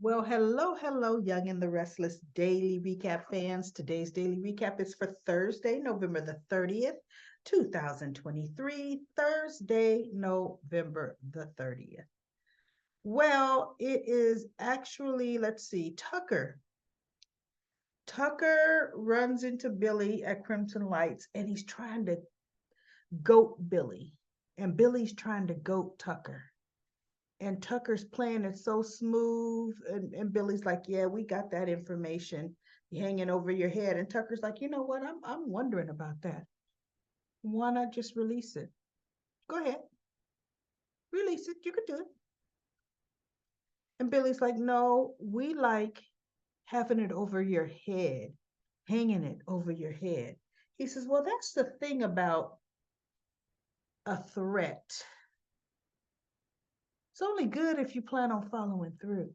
Well, hello, Young and the Restless Daily Recap fans. Today's daily recap is for Thursday, November the 30th, 2023. Thursday, November the 30th. Well, it is actually, let's see, Tucker. Tucker runs into Billy at Crimson Lights and he's trying to goat Billy. And Billy's trying to goat Tucker. And Tucker's playing it so smooth. And Billy's like, yeah, we got that information hanging over your head. And Tucker's like, you know what? I'm wondering about that. Why not just release it? Go ahead, release it. You could do it. And Billy's like, no, we like having it over your head, hanging it over your head. He says, well, that's the thing about a threat. It's only good if you plan on following through.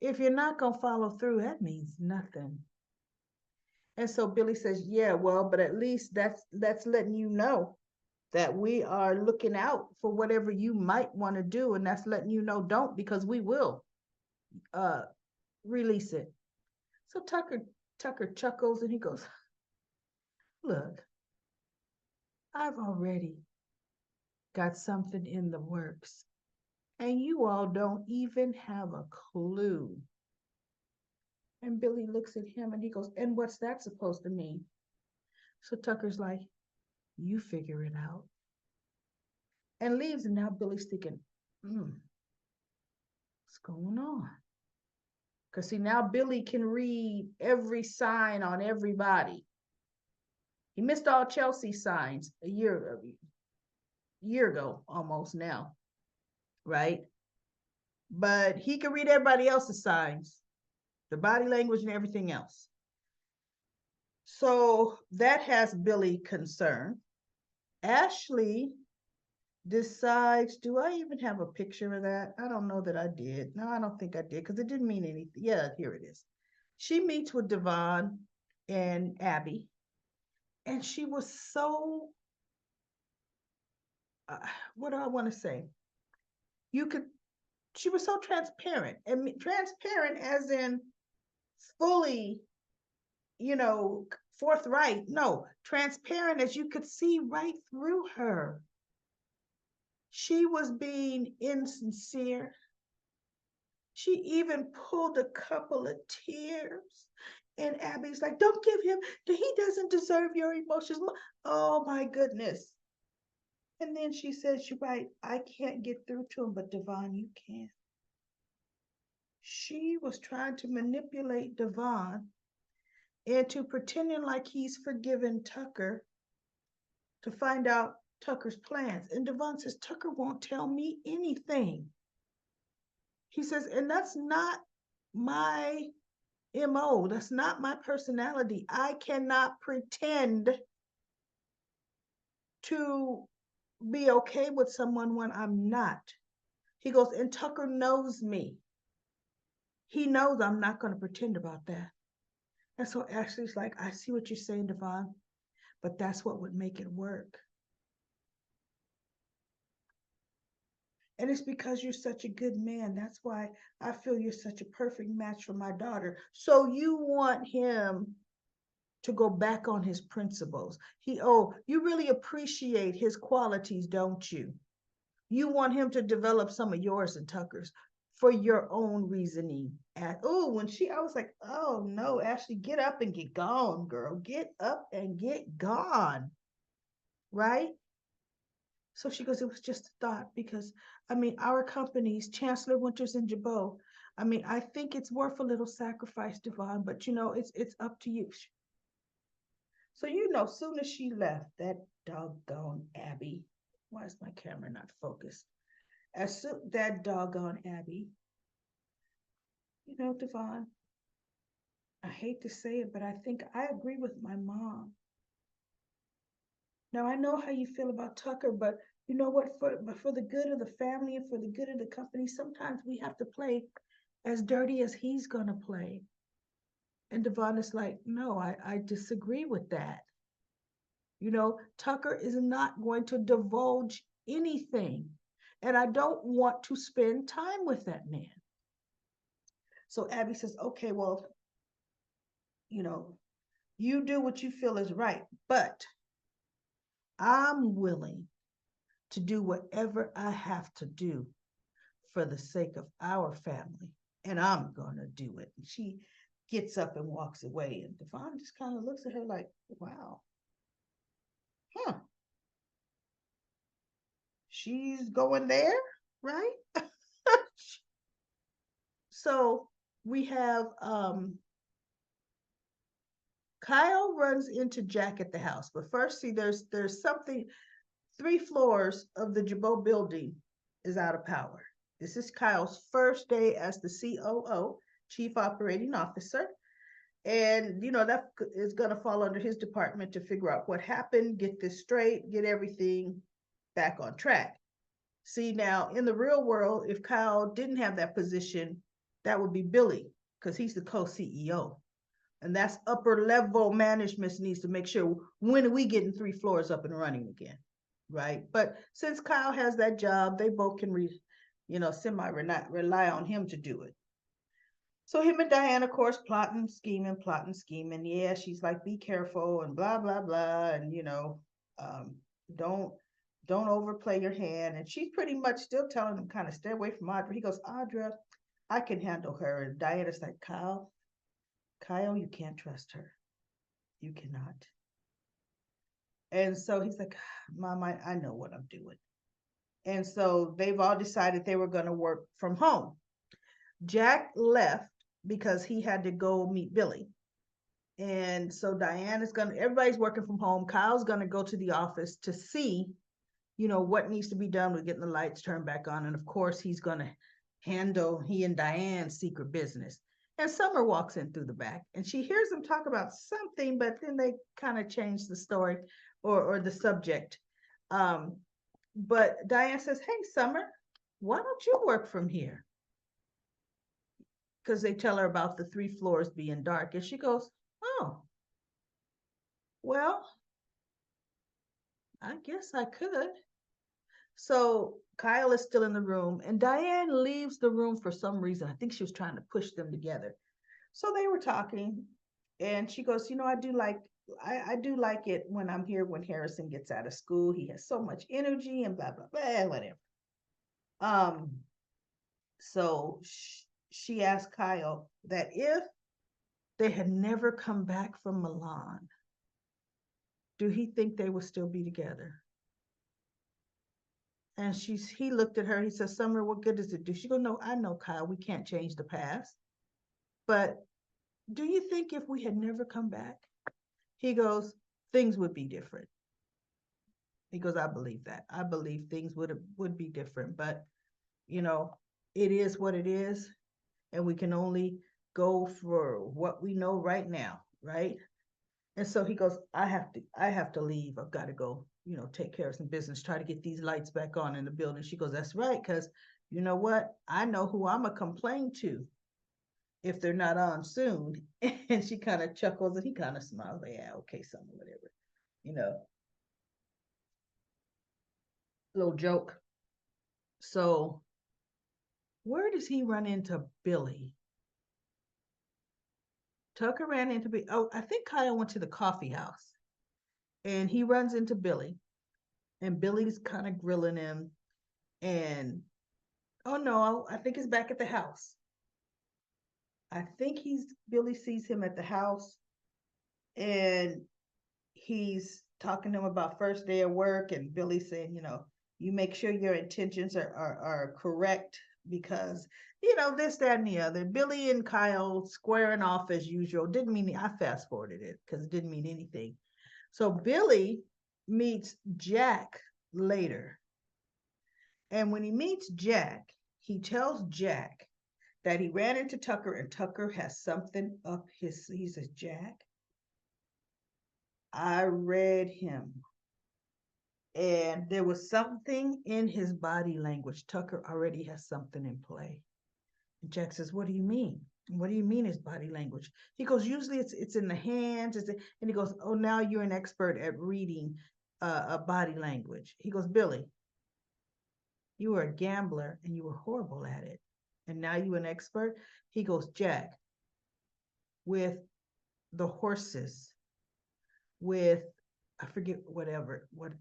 If you're not going to follow through, that means nothing. And so Billy says, yeah, well, but at least that's letting you know that we are looking out for whatever you might want to do. And that's letting you know don't, because we will uh release it. So Tucker chuckles and he goes, look, I've already got something in the works. And you all don't even have a clue. And Billy looks at him and he goes, and what's that supposed to mean? So Tucker's like, you figure it out. And leaves. And now Billy's thinking, what's going on? Because see, now Billy can read every sign on everybody. He missed all Chelsea signs a year ago, almost now, right? But he can read everybody else's signs, the body language and everything else. So that has Billy concerned. Ashley decides, do I even have a picture of that? I don't know that I did. No, I don't think I did because it didn't mean anything. Yeah, here it is. She meets with Devon and Abby, and she was so, uh, what do I want to say? You could, she was so transparent, and transparent as in fully, you know, forthright. No, transparent as you could see right through her. She was being insincere. She even pulled a couple of tears. And Abby's like, don't give him, he doesn't deserve your emotions. Oh my goodness. And then she says, you're right, I can't get through to him, but Devon, you can. She was trying to manipulate Devon into pretending like he's forgiven Tucker to find out Tucker's plans. And Devon says, Tucker won't tell me anything. He says, and that's not my MO. That's not my personality. I cannot pretend to be okay with someone when I'm not. He goes, and Tucker knows me. He knows I'm not going to pretend about that. And so Ashley's like, I see what you're saying, Devon, but that's what would make it work. And it's because you're such a good man. That's why I feel you're such a perfect match for my daughter. So you want him to go back on his principles. You really appreciate his qualities, don't you? You want him to develop some of yours and Tucker's for your own reasoning. And I was like, oh no, Ashley, get up and get gone, girl. Get up and get gone. Right? So she goes, it was just a thought because our companies, Chancellor Winters and Jabot, I think it's worth a little sacrifice, Devon, but it's up to you. So soon as she left, that doggone Abby, why is my camera not focused? As soon that doggone Abby, Devon, I hate to say it, but I think I agree with my mom. Now I know how you feel about Tucker, but you know what? For the good of the family and for the good of the company, sometimes we have to play as dirty as he's gonna play. And Devon is like, no, I disagree with that. Tucker is not going to divulge anything. And I don't want to spend time with that man. So Abby says, okay, well, you know, you do what you feel is right, but I'm willing to do whatever I have to do for the sake of our family, and I'm gonna do it. And she gets up and walks away, and Devon just kind of looks at her like, wow, huh, she's going there, right? So we have Kyle runs into Jack at the house, but first, see, there's something. 3 floors of the Jabot building is out of power. This is Kyle's first day as the COO, Chief Operating Officer. And, that is going to fall under his department to figure out what happened, get this straight, get everything back on track. See, now in the real world, if Kyle didn't have that position, that would be Billy because he's the co CEO. And that's upper level management needs to make sure when are we getting 3 floors up and running again, right? But since Kyle has that job, they both can semi rely on him to do it. So him and Diane, of course, plotting, scheming. Yeah, she's like, be careful and blah blah blah, and um, don't don't overplay your hand. And she's pretty much still telling him kind of stay away from Audra. He goes, Audra, I can handle her. And Diana's like, Kyle, you can't trust her. You cannot. And so he's like, Mom, I know what I'm doing. And so they've all decided they were going to work from home. Jack left because he had to go meet Billy. And so Diane is going to, everybody's working from home. Kyle's going to go to the office to see, what needs to be done with getting the lights turned back on. And of course, he's going to handle he and Diane's secret business. And Summer walks in through the back and she hears them talk about something, but then they kind of change the story or the subject. But Diane says, hey, Summer, why don't you work from here? Because they tell her about the 3 floors being dark. And she goes, oh, well, I guess I could. So Kyle is still in the room, and Diane leaves the room for some reason. I think she was trying to push them together. So they were talking, and she goes, I do like it when I'm here when Harrison gets out of school. He has so much energy and blah blah blah, whatever. Um, so she asked Kyle that if they had never come back from Milan, do he think they would still be together? And he looked at her, he said, Summer, what good does it do? She goes, no, I know, Kyle, we can't change the past. But do you think if we had never come back, he goes, things would be different. He goes, I believe that. I believe things would be different. But, it is what it is. And we can only go for what we know right now, right? And so he goes, I have to leave. I've got to go, take care of some business, try to get these lights back on in the building. She goes, that's right, because you know what? I know who I'm gonna complain to if they're not on soon. And she kind of chuckles and he kind of smiles, like, yeah, okay, something, whatever, you know, little joke. So where does he run into Billy? Tucker ran into Billy. Oh, I think Kyle went to the coffee house and he runs into Billy, and Billy's kind of grilling him. And oh no, I think it's back at the house. I think Billy sees him at the house and he's talking to him about first day of work, and Billy saying, you make sure your intentions are correct because, this, that, and the other. Billy and Kyle squaring off as usual. Didn't mean, I fast forwarded it because it didn't mean anything. So Billy meets Jack later. And when he meets Jack, he tells Jack that he ran into Tucker and Tucker has something up his sleeve. He says, Jack, I read him. And there was something in his body language. Tucker already has something in play. And Jack says, what do you mean? What do you mean his body language? He goes, usually it's in the hands. And he goes, oh, now you're an expert at reading a body language. He goes, Billy, you were a gambler and you were horrible at it. and now you an expert. He goes, Jack, with the horses, with, I forget what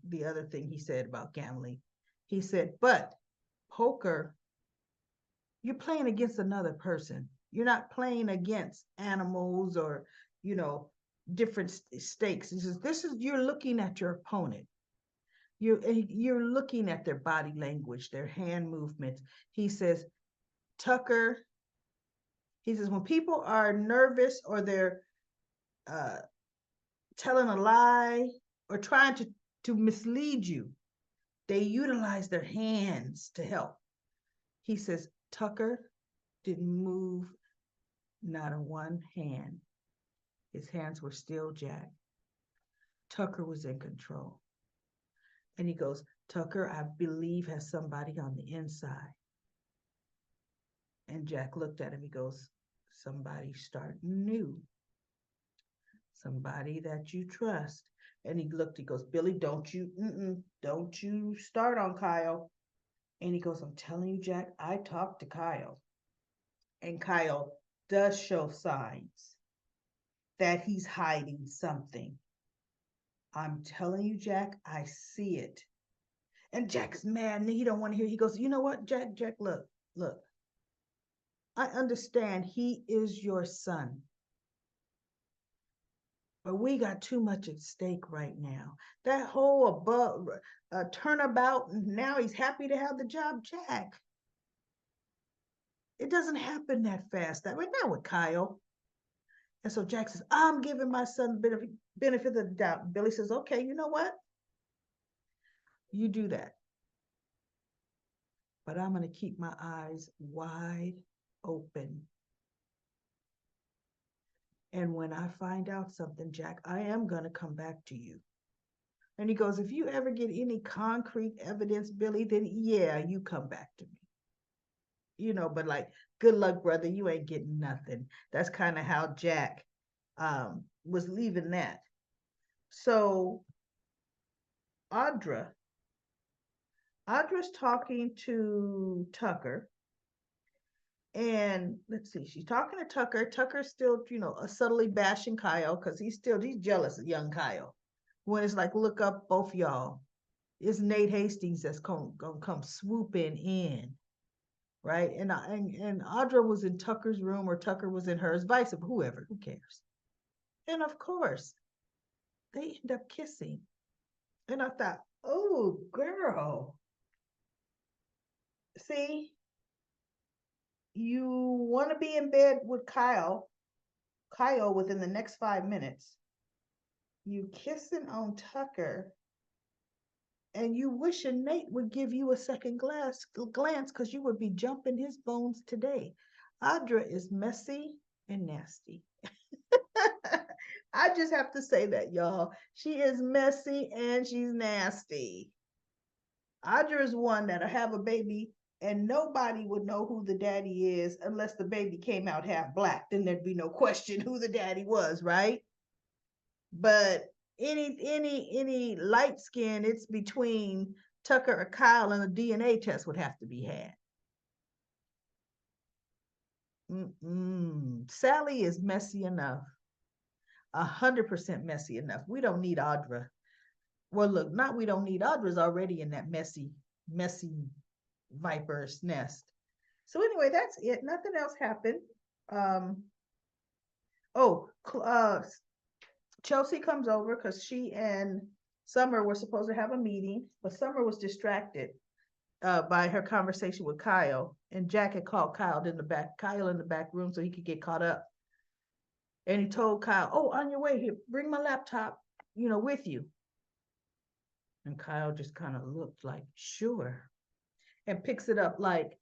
the other thing he said about gambling. He said, but poker, you're playing against another person. You're not playing against animals or, you know, different stakes. He says, this is, you're looking at your opponent. You're looking at their body language, their hand movements. He says, Tucker, he says, when people are nervous or they're uh, telling a lie or trying to mislead you, they utilize their hands to help. He says, Tucker didn't move not a one hand. His hands were still Jack. Tucker was in control. And he goes, Tucker, I believe, has somebody on the inside. And Jack looked at him. He goes, somebody starting new. Somebody that you trust. And he looked, he goes, Billy, don't you start on Kyle. And he goes, I'm telling you, Jack, I talked to Kyle. And Kyle does show signs that he's hiding something. I'm telling you, Jack, I see it. And Jack's mad and he don't want to hear. He goes, you know what, Jack, look. I understand he is your son. But we got too much at stake right now. That whole above turnabout, and now he's happy to have the job, Jack. It doesn't happen that fast. That way, not with Kyle. And so Jack says, I'm giving my son benefit of the doubt. Billy says, okay, you know what? You do that. But I'm going to keep my eyes wide open. And when I find out something, Jack, I am going to come back to you. And he goes, if you ever get any concrete evidence, Billy, then yeah, you come back to me. You know, but like, good luck, brother. You ain't getting nothing. That's kind of how Jack was leaving that. So Audra's talking to Tucker. And let's see, she's talking to Tucker. Tucker's still, you know, subtly bashing Kyle because he's jealous of young Kyle. When it's like, look up, both y'all. It's Nate Hastings that's gonna come swooping in, right? And Audra was in Tucker's room or Tucker was in hers, vice versa, whoever, who cares? And of course, they end up kissing. And I thought, oh, girl, see, you want to be in bed with Kyle within the next 5 minutes. You kissing on Tucker, and you wishing Nate would give you a second glance because you would be jumping his bones today. Audra is messy and nasty. I just have to say that, y'all. She is messy and she's nasty. Audra is one that'll have a baby and nobody would know who the daddy is unless the baby came out half black. Then there'd be no question who the daddy was, right? But any light skin, it's between Tucker or Kyle, and a DNA test would have to be had. Sally is messy enough, 100% messy enough. We don't need Audra. Well, look, not we don't need Audra's already in that messy viper's nest. So anyway, that's it. Nothing else happened. Um, oh, Chelsea comes over because she and Summer were supposed to have a meeting, but Summer was distracted by her conversation with Kyle, and Jack had called Kyle in the back room so he could get caught up. And he told Kyle, "Oh, on your way here, bring my laptop, with you." And Kyle just kind of looked like, "Sure," and picks it up like,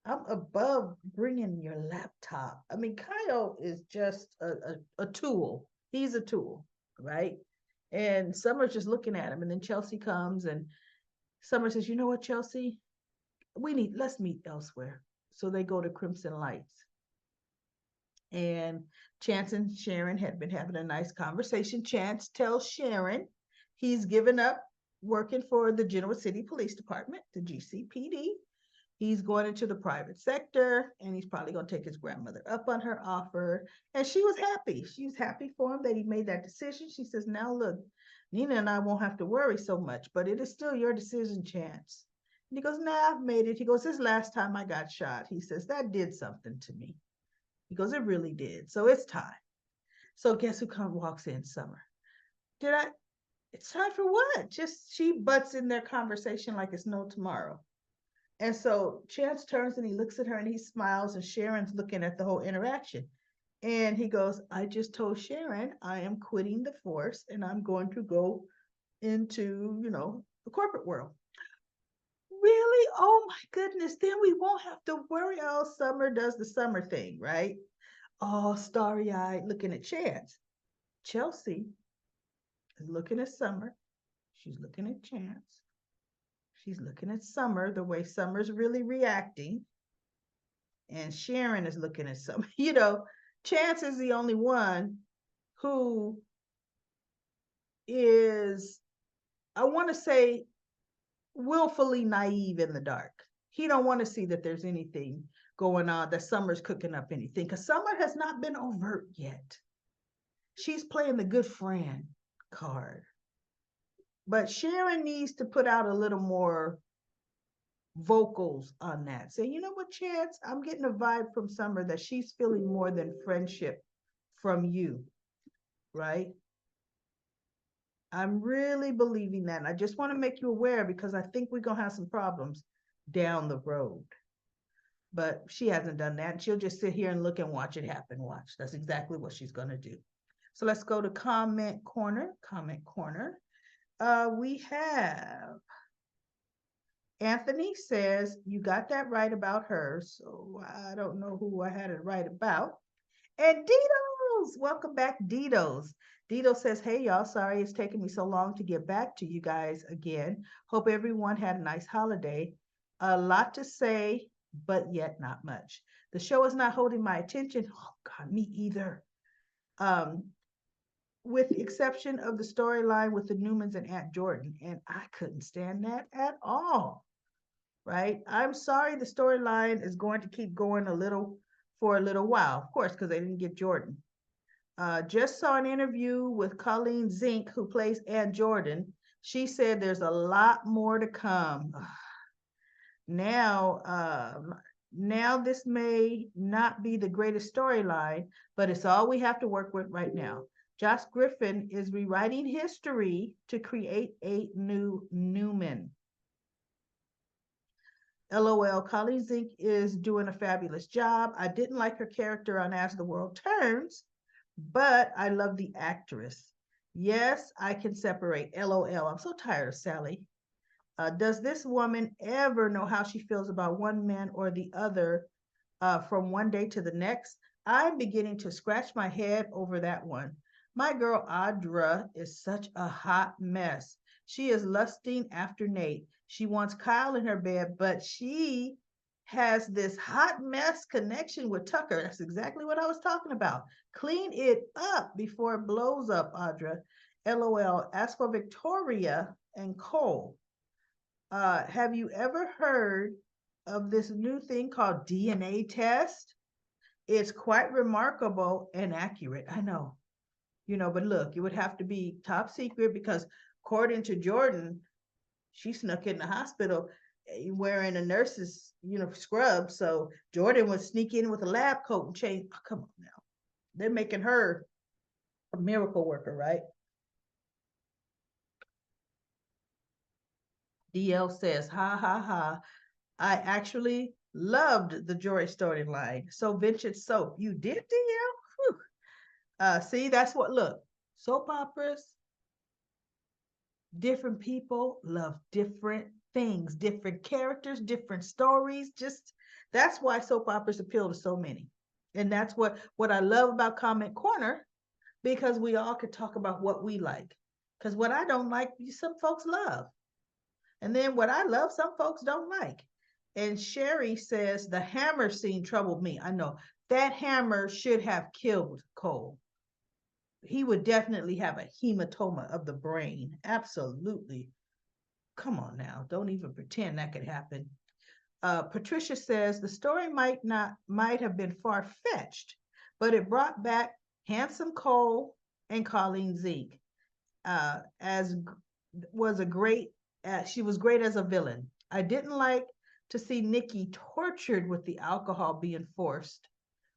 I'm above bringing your laptop. I mean, Kyle is just a tool. He's a tool, right? And Summer's just looking at him. And then Chelsea comes and Summer says, you know what, Chelsea? Let's meet elsewhere. So they go to Crimson Lights. And Chance and Sharon had been having a nice conversation. Chance tells Sharon he's given up working for the Genoa City Police Department, the GCPD, He's going into the private sector and he's probably going to take his grandmother up on her offer. And she was happy. She was happy for him that he made that decision. She says, now look, Nina and I won't have to worry so much, but it is still your decision, Chance. And he goes, nah, I've made it. He goes, this last time I got shot, he says, that did something to me. He goes, it really did. So it's time. So guess who walks in, Summer? Did I? It's time for what? Just she butts in their conversation like it's no tomorrow. And so Chance turns and he looks at her and he smiles, and Sharon's looking at the whole interaction. And he goes, I just told Sharon I am quitting the force and I'm going to go into, the corporate world. Really? Oh my goodness. Then we won't have to worry. Oh, Summer does the summer thing, right? All starry eyed looking at Chance. Chelsea is looking at Summer. She's looking at Chance. She's looking at Summer, the way Summer's really reacting. And Sharon is looking at Summer. Chance is the only one who is, I want to say, willfully naive in the dark. He don't want to see that there's anything going on, that Summer's cooking up anything, because Summer has not been overt yet. She's playing the good friend card. But Sharon needs to put out a little more vocals on that. Say, you know what, Chance? I'm getting a vibe from Summer that she's feeling more than friendship from you, right? I'm really believing that. And I just want to make you aware because I think we're going to have some problems down the road. But she hasn't done that. She'll just sit here and look and watch it happen. Watch. That's exactly what she's going to do. So let's go to comment corner. Comment corner. We have Anthony says, you got that right about her. So I don't know who I had it right about. And Ditos, welcome back, Ditos. Dito says, hey, y'all, sorry it's taking me so long to get back to you guys again. Hope everyone had a nice holiday. A lot to say, but yet not much. The show is not holding my attention. Oh, God, me either. With the exception of the storyline with the Newmans and Aunt Jordan. And I couldn't stand that at all. Right? I'm sorry the storyline is going to keep going for a little while, of course, because they didn't get Jordan. Just saw an interview with Colleen Zink, who plays Aunt Jordan. She said there's a lot more to come. Now, now this may not be the greatest storyline, but it's all we have to work with right now. Josh Griffin is rewriting history to create a new Newman. LOL, Colleen Zink is doing a fabulous job. I didn't like her character on As the World Turns, but I love the actress. Yes, I can separate. LOL, I'm so tired of Sally. Does this woman ever know how she feels about one man or the other from one day to the next? I'm beginning to scratch my head over that one. My girl Audra is such a hot mess. She is lusting after Nate. She wants Kyle in her bed, but she has this hot mess connection with Tucker. That's exactly what I was talking about. Clean it up before it blows up, Audra. LOL. As for Victoria and Cole, have you ever heard of this new thing called DNA test? It's quite remarkable and accurate. I know, but look, it would have to be top secret because according to Jordan, she snuck in the hospital wearing a nurse's, scrub. So Jordan would sneak in with a lab coat and change. Oh, come on now. They're making her a miracle worker, right? DL says, ha ha ha. I actually loved the Joy storyline. So vintage soap. You did, DL? See, that's what, look, soap operas, different people love different things, different characters, different stories. Just that's why soap operas appeal to so many. And that's what I love about Comment Corner, because we all could talk about what we like. Because what I don't like, some folks love. And then what I love, some folks don't like. And Sherry says the hammer scene troubled me. I know that hammer should have killed Cole. He would definitely have a hematoma of the brain. Absolutely. Come on now. Don't even pretend that could happen. Patricia says the story might have been far fetched, but it brought back handsome Cole and Colleen Zeke. As was a great, she was great as a villain. I didn't like to see Nikki tortured with the alcohol being forced.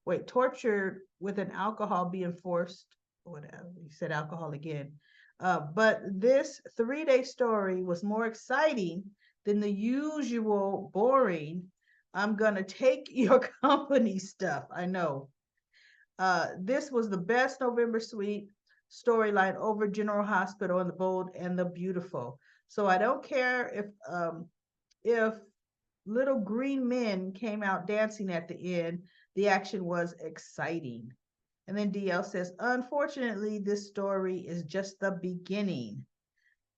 Wait, tortured with an alcohol being forced. Whatever you said, alcohol again. But this 3 day story was more exciting than the usual boring. I'm gonna take your company stuff. I know. This was the best November Suite storyline over General Hospital and the Bold and the Beautiful. So I don't care if little green men came out dancing at the end. The action was exciting. And then DL says, unfortunately, this story is just the beginning.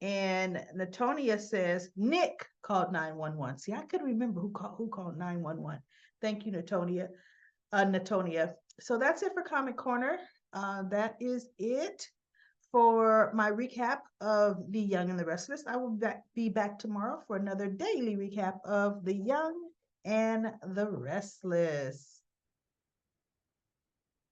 And Natonia says, Nick called 911. See, I couldn't remember who called 911. Thank you, Natonia. So that's it for Comic Corner. That is it for my recap of The Young and the Restless. I will be back tomorrow for another daily recap of The Young and the Restless.